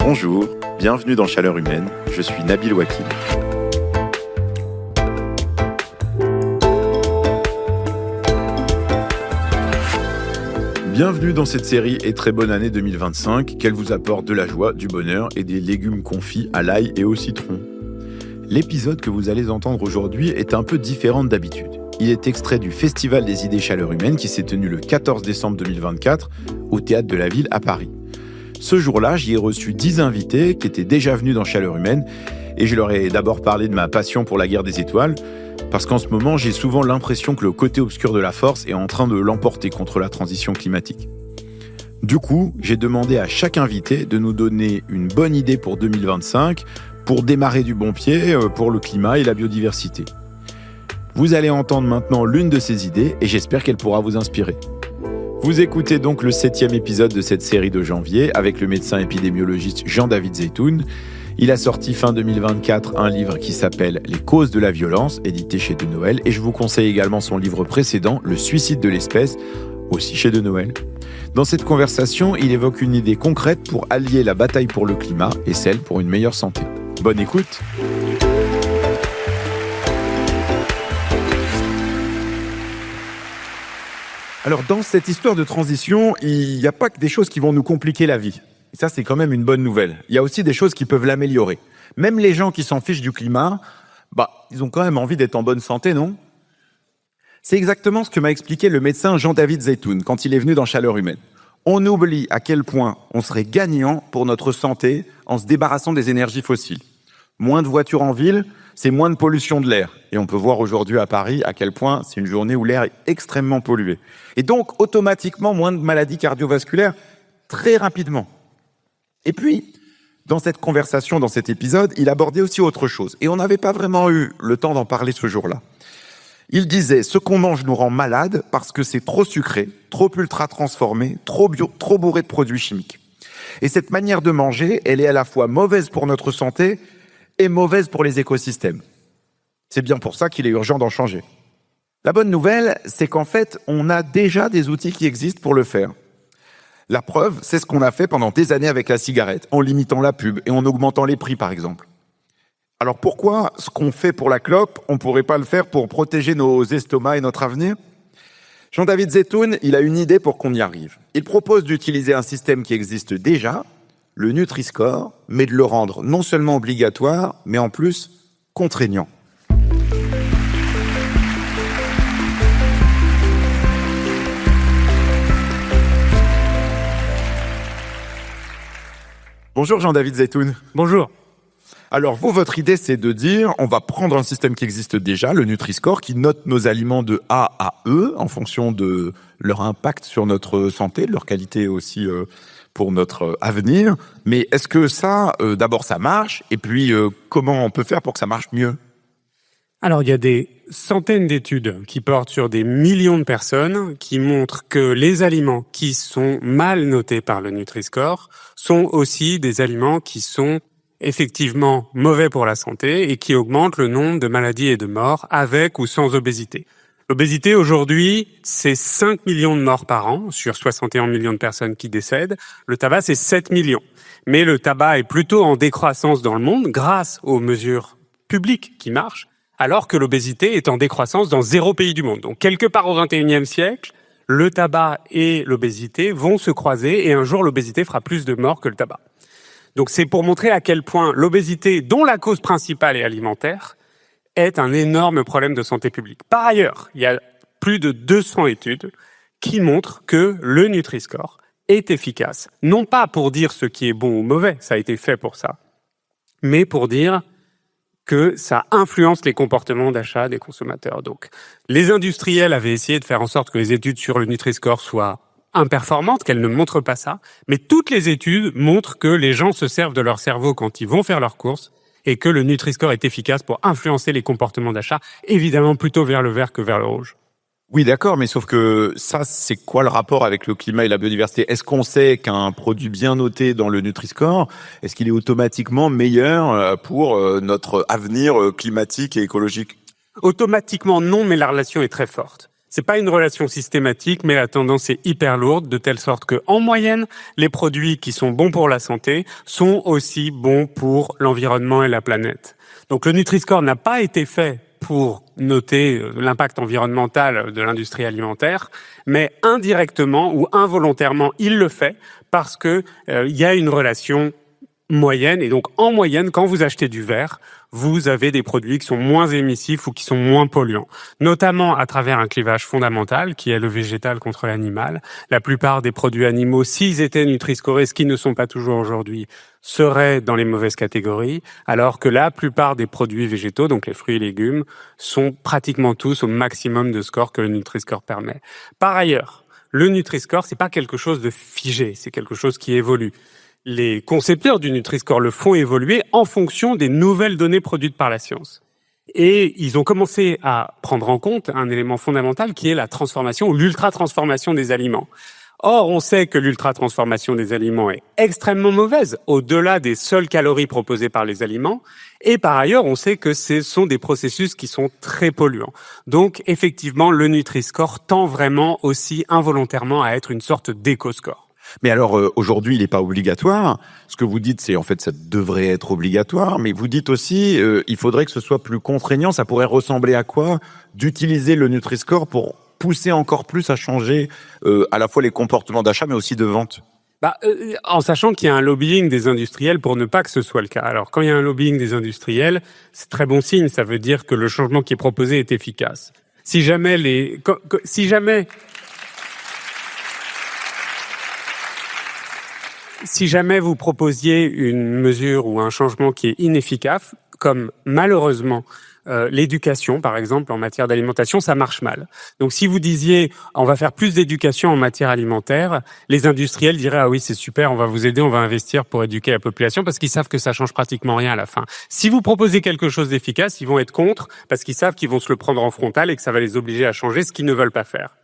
Bonjour, bienvenue dans Chaleur Humaine, je suis Nabil Wakil. Bienvenue dans cette série et très bonne année 2025, qu'elle vous apporte de la joie, du bonheur et des légumes confits à l'ail et au citron. L'épisode que vous allez entendre aujourd'hui est un peu différent d'habitude. Il est extrait du Festival des idées Chaleur Humaine qui s'est tenu le 14 décembre 2024 au Théâtre de la Ville à Paris. Ce jour-là, j'y ai reçu 10 invités qui étaient déjà venus dans Chaleur Humaine et je leur ai d'abord parlé de ma passion pour la guerre des étoiles parce qu'en ce moment, j'ai souvent l'impression que le côté obscur de la force est en train de l'emporter contre la transition climatique. Du coup, j'ai demandé à chaque invité de nous donner une bonne idée pour 2025 pour démarrer du bon pied pour le climat et la biodiversité. Vous allez entendre maintenant l'une de ces idées et j'espère qu'elle pourra vous inspirer. Vous écoutez donc le 7e épisode de cette série de janvier avec le médecin épidémiologiste Jean-David Zeitoun. Il a sorti fin 2024 un livre qui s'appelle « Les causes de la violence », édité chez De Noël, et je vous conseille également son livre précédent « Le suicide de l'espèce », aussi chez De Noël. Dans cette conversation, il évoque une idée concrète pour allier la bataille pour le climat et celle pour une meilleure santé. Bonne écoute! Alors, dans cette histoire de transition, il n'y a pas que des choses qui vont nous compliquer la vie. Et ça, c'est quand même une bonne nouvelle. Il y a aussi des choses qui peuvent l'améliorer. Même les gens qui s'en fichent du climat, ils ont quand même envie d'être en bonne santé, non ? C'est exactement ce que m'a expliqué le médecin Jean-David Zeitoun quand il est venu dans Chaleur Humaine. On oublie à quel point on serait gagnant pour notre santé en se débarrassant des énergies fossiles. Moins de voitures en ville, c'est moins de pollution de l'air. Et on peut voir aujourd'hui à Paris à quel point c'est une journée où l'air est extrêmement pollué. Et donc, automatiquement, moins de maladies cardiovasculaires très rapidement. Et puis, dans cette conversation, dans cet épisode, il abordait aussi autre chose. Et on n'avait pas vraiment eu le temps d'en parler ce jour-là. Il disait, ce qu'on mange nous rend malade parce que c'est trop sucré, trop ultra transformé, trop bio, trop bourré de produits chimiques. Et cette manière de manger, elle est à la fois mauvaise pour notre santé et mauvaise pour les écosystèmes. C'est bien pour ça qu'il est urgent d'en changer. La bonne nouvelle, c'est qu'en fait, on a déjà des outils qui existent pour le faire. La preuve, c'est ce qu'on a fait pendant des années avec la cigarette, en limitant la pub et en augmentant les prix, par exemple. Alors pourquoi ce qu'on fait pour la clope, on ne pourrait pas le faire pour protéger nos estomacs et notre avenir ? Jean-David Zeitoun, il a une idée pour qu'on y arrive. Il propose d'utiliser un système qui existe déjà, le Nutri-Score, mais de le rendre non seulement obligatoire, mais en plus contraignant. Bonjour Jean-David Zeitoun. Bonjour. Alors vous, votre idée, c'est de dire, on va prendre un système qui existe déjà, le Nutri-Score, qui note nos aliments de A à E, en fonction de leur impact sur notre santé, de leur qualité aussi pour notre avenir. Mais est-ce que ça, d'abord ça marche, et puis comment on peut faire pour que ça marche mieux ? Alors, il y a des centaines d'études qui portent sur des millions de personnes qui montrent que les aliments qui sont mal notés par le Nutri-Score sont aussi des aliments qui sont effectivement mauvais pour la santé et qui augmentent le nombre de maladies et de morts avec ou sans obésité. L'obésité, aujourd'hui, c'est 5 millions de morts par an sur 61 millions de personnes qui décèdent. Le tabac, c'est 7 millions. Mais le tabac est plutôt en décroissance dans le monde grâce aux mesures publiques qui marchent, alors que l'obésité est en décroissance dans 0 pays du monde. Donc, quelque part au XXIe siècle, le tabac et l'obésité vont se croiser et un jour, l'obésité fera plus de morts que le tabac. Donc, c'est pour montrer à quel point l'obésité, dont la cause principale est alimentaire, est un énorme problème de santé publique. Par ailleurs, il y a plus de 200 études qui montrent que le Nutri-Score est efficace. Non pas pour dire ce qui est bon ou mauvais, ça a été fait pour ça, mais pour dire que ça influence les comportements d'achat des consommateurs. Donc, les industriels avaient essayé de faire en sorte que les études sur le Nutri-Score soient imperformantes, qu'elles ne montrent pas ça, mais toutes les études montrent que les gens se servent de leur cerveau quand ils vont faire leurs courses et que le Nutri-Score est efficace pour influencer les comportements d'achat, évidemment plutôt vers le vert que vers le rouge. Oui, d'accord, mais sauf que ça, c'est quoi le rapport avec le climat et la biodiversité ? Est-ce qu'on sait qu'un produit bien noté dans le Nutri-Score, est-ce qu'il est automatiquement meilleur pour notre avenir climatique et écologique ? Automatiquement non, mais la relation est très forte. C'est pas une relation systématique, mais la tendance est hyper lourde, de telle sorte que, en moyenne, les produits qui sont bons pour la santé sont aussi bons pour l'environnement et la planète. Donc le Nutri-Score n'a pas été fait pour noter l'impact environnemental de l'industrie alimentaire, mais indirectement ou involontairement, il le fait parce que il y a une relation moyenne. Et donc, en moyenne, quand vous achetez du verre, vous avez des produits qui sont moins émissifs ou qui sont moins polluants, notamment à travers un clivage fondamental qui est le végétal contre l'animal. La plupart des produits animaux, s'ils étaient Nutri-scorés, ce qui ne sont pas toujours aujourd'hui, seraient dans les mauvaises catégories, alors que la plupart des produits végétaux, donc les fruits et légumes, sont pratiquement tous au maximum de score que le Nutri-score permet. Par ailleurs, le Nutri-score, c'est pas quelque chose de figé, c'est quelque chose qui évolue. Les concepteurs du Nutri-Score le font évoluer en fonction des nouvelles données produites par la science. Et ils ont commencé à prendre en compte un élément fondamental qui est la transformation ou l'ultra-transformation des aliments. Or, on sait que l'ultra-transformation des aliments est extrêmement mauvaise, au-delà des seules calories proposées par les aliments. Et par ailleurs, on sait que ce sont des processus qui sont très polluants. Donc, effectivement, le Nutri-Score tend vraiment aussi involontairement à être une sorte d'éco-score. Mais alors, aujourd'hui, il n'est pas obligatoire. Ce que vous dites, c'est en fait, ça devrait être obligatoire. Mais vous dites aussi, il faudrait que ce soit plus contraignant. Ça pourrait ressembler à quoi d'utiliser le Nutri-Score pour pousser encore plus à changer à la fois les comportements d'achat, mais aussi de vente? En sachant qu'il y a un lobbying des industriels pour ne pas que ce soit le cas. Alors, quand il y a un lobbying des industriels, c'est très bon signe. Ça veut dire que le changement qui est proposé est efficace. Si jamais vous proposiez une mesure ou un changement qui est inefficace, comme malheureusement l'éducation, par exemple, en matière d'alimentation, ça marche mal. Donc si vous disiez on va faire plus d'éducation en matière alimentaire, les industriels diraient ah oui c'est super, on va vous aider, on va investir pour éduquer la population parce qu'ils savent que ça change pratiquement rien à la fin. Si vous proposez quelque chose d'efficace, ils vont être contre parce qu'ils savent qu'ils vont se le prendre en frontal et que ça va les obliger à changer ce qu'ils ne veulent pas faire.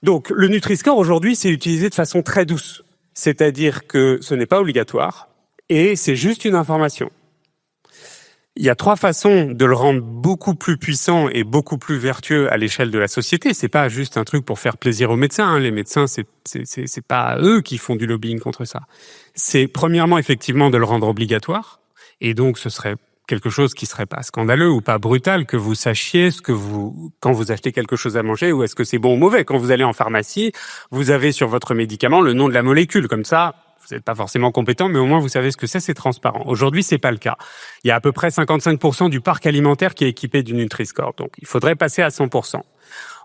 Donc le Nutri-Score aujourd'hui c'est utilisé de façon très douce. C'est-à-dire que ce n'est pas obligatoire et c'est juste une information. Il y a 3 façons de le rendre beaucoup plus puissant et beaucoup plus vertueux à l'échelle de la société. C'est pas juste un truc pour faire plaisir aux médecins, hein. Les médecins, c'est pas eux qui font du lobbying contre ça. C'est premièrement effectivement de le rendre obligatoire et donc ce serait quelque chose qui serait pas scandaleux ou pas brutal que vous sachiez quand vous achetez quelque chose à manger ou est-ce que c'est bon ou mauvais. Quand vous allez en pharmacie, vous avez sur votre médicament le nom de la molécule. Comme ça, vous n'êtes pas forcément compétent, mais au moins vous savez ce que c'est transparent. Aujourd'hui, c'est pas le cas. Il y a à peu près 55% du parc alimentaire qui est équipé du Nutri-Score. Donc, il faudrait passer à 100%.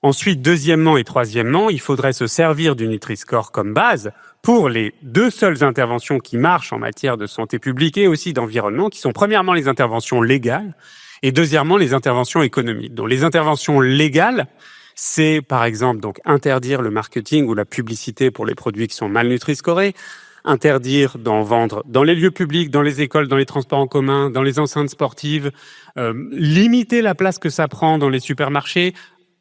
Ensuite, deuxièmement et troisièmement, il faudrait se servir du Nutri-Score comme base pour les 2 seules interventions qui marchent en matière de santé publique et aussi d'environnement, qui sont premièrement les interventions légales et deuxièmement les interventions économiques. Donc les interventions légales, c'est par exemple donc interdire le marketing ou la publicité pour les produits qui sont mal Nutri-scorés, interdire d'en vendre dans les lieux publics, dans les écoles, dans les transports en commun, dans les enceintes sportives, limiter la place que ça prend dans les supermarchés,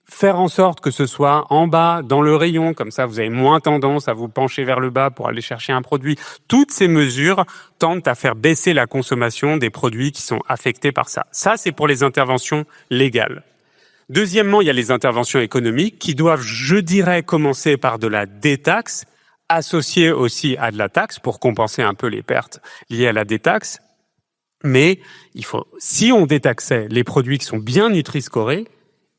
faire en sorte que ce soit en bas, dans le rayon, comme ça vous avez moins tendance à vous pencher vers le bas pour aller chercher un produit. Toutes ces mesures tendent à faire baisser la consommation des produits qui sont affectés par ça. Ça, c'est pour les interventions légales. Deuxièmement, il y a les interventions économiques qui doivent, je dirais, commencer par de la détaxe, associée aussi à de la taxe pour compenser un peu les pertes liées à la détaxe. Mais si on détaxait les produits qui sont bien Nutri-scorés,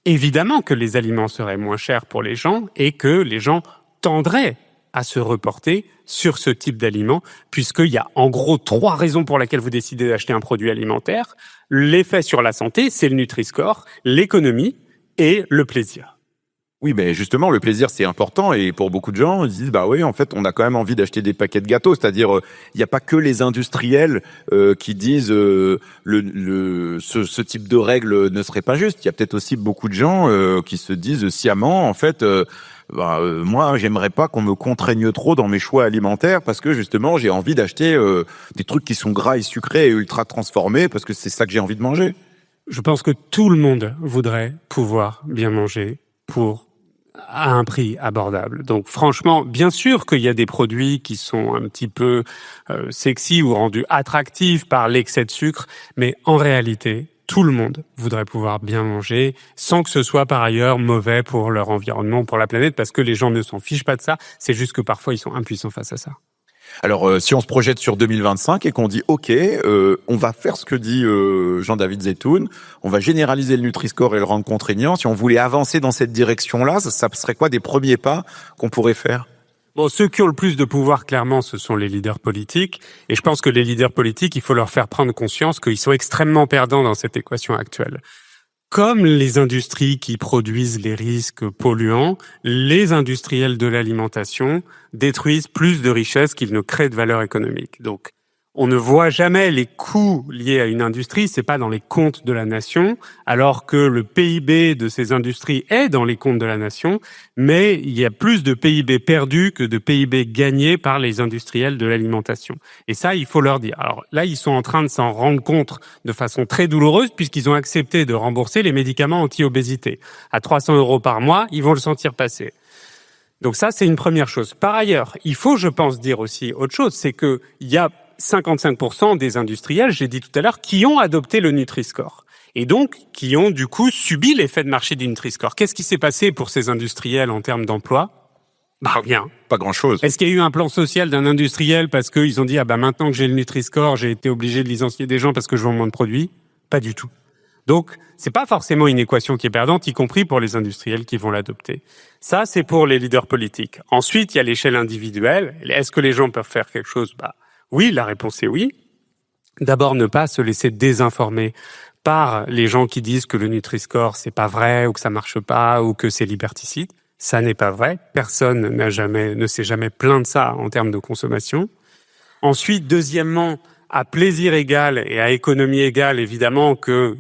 évidemment que les aliments seraient moins chers pour les gens et que les gens tendraient à se reporter sur ce type d'aliments, puisqu'il y a en gros 3 raisons pour lesquelles vous décidez d'acheter un produit alimentaire. L'effet sur la santé, c'est le Nutri-Score, l'économie et le plaisir. Oui, mais justement, le plaisir, c'est important. Et pour beaucoup de gens, ils disent, bah oui, en fait, on a quand même envie d'acheter des paquets de gâteaux. C'est-à-dire, il n'y a pas que les industriels qui disent ce type de règle ne serait pas juste. Il y a peut-être aussi beaucoup de gens qui se disent sciemment, en fait, moi, j'aimerais pas qu'on me contraigne trop dans mes choix alimentaires parce que justement, j'ai envie d'acheter des trucs qui sont gras et sucrés et ultra transformés parce que c'est ça que j'ai envie de manger. Je pense que tout le monde voudrait pouvoir bien manger à un prix abordable. Donc franchement, bien sûr qu'il y a des produits qui sont un petit peu sexy ou rendus attractifs par l'excès de sucre, mais en réalité, tout le monde voudrait pouvoir bien manger sans que ce soit par ailleurs mauvais pour leur environnement, pour la planète, parce que les gens ne s'en fichent pas de ça. C'est juste que parfois ils sont impuissants face à ça. Alors, si on se projette sur 2025 et qu'on dit OK, on va faire ce que dit Jean-David Zetoun, on va généraliser le Nutri-Score et le rendre contraignant. Si on voulait avancer dans cette direction-là, ça serait quoi des premiers pas qu'on pourrait faire ? Bon, ceux qui ont le plus de pouvoir, clairement, ce sont les leaders politiques. Et je pense que les leaders politiques, il faut leur faire prendre conscience qu'ils sont extrêmement perdants dans cette équation actuelle. Comme les industries qui produisent les risques polluants, les industriels de l'alimentation détruisent plus de richesses qu'ils ne créent de valeur économique. Donc, on ne voit jamais les coûts liés à une industrie, c'est pas dans les comptes de la nation, alors que le PIB de ces industries est dans les comptes de la nation, mais il y a plus de PIB perdu que de PIB gagné par les industriels de l'alimentation. Et ça, il faut leur dire. Alors là, ils sont en train de s'en rendre compte de façon très douloureuse, puisqu'ils ont accepté de rembourser les médicaments anti-obésité. À 300 € par mois, ils vont le sentir passer. Donc ça, c'est une première chose. Par ailleurs, il faut, je pense, dire aussi autre chose, c'est que il y a 55% des industriels, j'ai dit tout à l'heure, qui ont adopté le Nutri-Score. Et donc, qui ont du coup subi l'effet de marché du Nutri-Score. Qu'est-ce qui s'est passé pour ces industriels en termes d'emploi ? Rien. Pas grand-chose. Est-ce qu'il y a eu un plan social d'un industriel parce qu'ils ont dit « maintenant que j'ai le Nutri-Score, j'ai été obligé de licencier des gens parce que je vends moins de produits ?» Pas du tout. Donc, c'est pas forcément une équation qui est perdante, y compris pour les industriels qui vont l'adopter. Ça, c'est pour les leaders politiques. Ensuite, il y a l'échelle individuelle. Est-ce que les gens peuvent faire quelque chose ? Oui, la réponse est oui. D'abord, ne pas se laisser désinformer par les gens qui disent que le Nutri-Score, c'est pas vrai, ou que ça marche pas, ou que c'est liberticide. Ça n'est pas vrai. Personne ne s'est jamais plaint de ça en termes de consommation. Ensuite, deuxièmement, à plaisir égal et à économie égale, évidemment que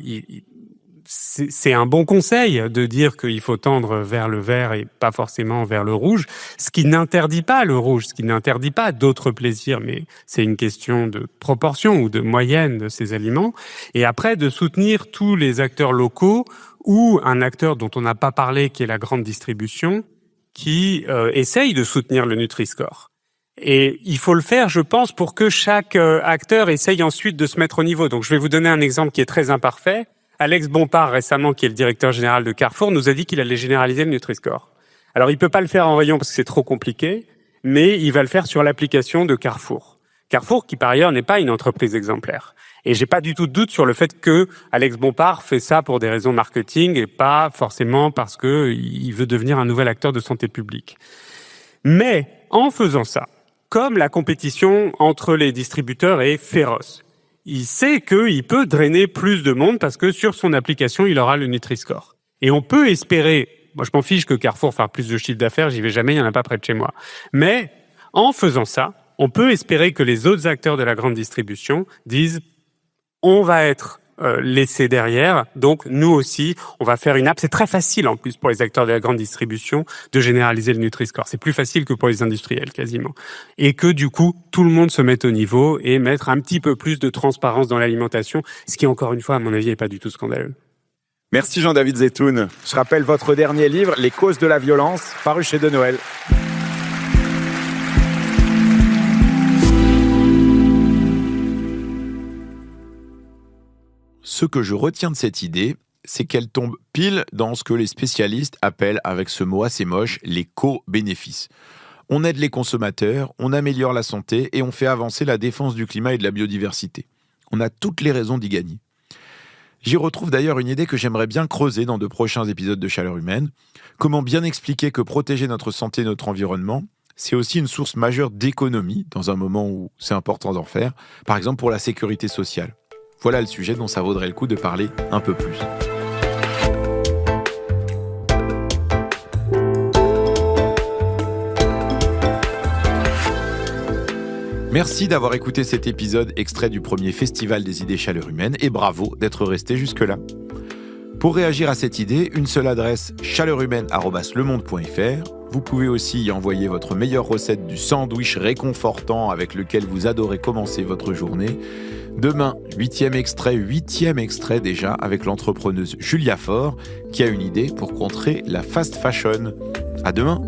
c'est un bon conseil de dire qu'il faut tendre vers le vert et pas forcément vers le rouge, ce qui n'interdit pas le rouge, ce qui n'interdit pas d'autres plaisirs, mais c'est une question de proportion ou de moyenne de ces aliments. Et après, de soutenir tous les acteurs locaux ou un acteur dont on n'a pas parlé, qui est la grande distribution, qui essaye de soutenir le Nutri-Score. Et il faut le faire, je pense, pour que chaque acteur essaye ensuite de se mettre au niveau. Donc je vais vous donner un exemple qui est très imparfait. Alex Bompard, récemment, qui est le directeur général de Carrefour, nous a dit qu'il allait généraliser le Nutri-Score. Alors, il peut pas le faire en rayon parce que c'est trop compliqué, mais il va le faire sur l'application de Carrefour. Carrefour, qui par ailleurs n'est pas une entreprise exemplaire. Et j'ai pas du tout de doute sur le fait que Alex Bompard fait ça pour des raisons marketing et pas forcément parce que il veut devenir un nouvel acteur de santé publique. Mais, en faisant ça, comme la compétition entre les distributeurs est féroce, il sait qu'il peut drainer plus de monde parce que sur son application, il aura le Nutri-Score. Et on peut espérer, moi je m'en fiche que Carrefour fasse plus de chiffre d'affaires, j'y vais jamais, il n'y en a pas près de chez moi. Mais en faisant ça, on peut espérer que les autres acteurs de la grande distribution disent « on va être laissés derrière, donc nous aussi, on va faire une app ». C'est très facile en plus pour les acteurs de la grande distribution de généraliser le Nutri-Score. C'est plus facile que pour les industriels quasiment. Et que du coup, tout le monde se mette au niveau et mettre un petit peu plus de transparence dans l'alimentation, ce qui encore une fois, à mon avis, n'est pas du tout scandaleux. Merci Jean-David Zetoun. Je rappelle votre dernier livre, Les causes de la violence, paru chez De Noël. Ce que je retiens de cette idée, c'est qu'elle tombe pile dans ce que les spécialistes appellent, avec ce mot assez moche, les co-bénéfices. On aide les consommateurs, on améliore la santé et on fait avancer la défense du climat et de la biodiversité. On a toutes les raisons d'y gagner. J'y retrouve d'ailleurs une idée que j'aimerais bien creuser dans de prochains épisodes de Chaleur Humaine. Comment bien expliquer que protéger notre santé et notre environnement, c'est aussi une source majeure d'économie, dans un moment où c'est important d'en faire, par exemple pour la sécurité sociale. Voilà le sujet dont ça vaudrait le coup de parler un peu plus. Merci d'avoir écouté cet épisode extrait du premier Festival des idées Chaleur Humaine et bravo d'être resté jusque-là. Pour réagir à cette idée, une seule adresse chaleurhumaine@lemonde.fr. Vous pouvez aussi y envoyer votre meilleure recette du sandwich réconfortant avec lequel vous adorez commencer votre journée. Demain, 8e extrait déjà avec l'entrepreneuse Julia Faure qui a une idée pour contrer la fast fashion. À demain!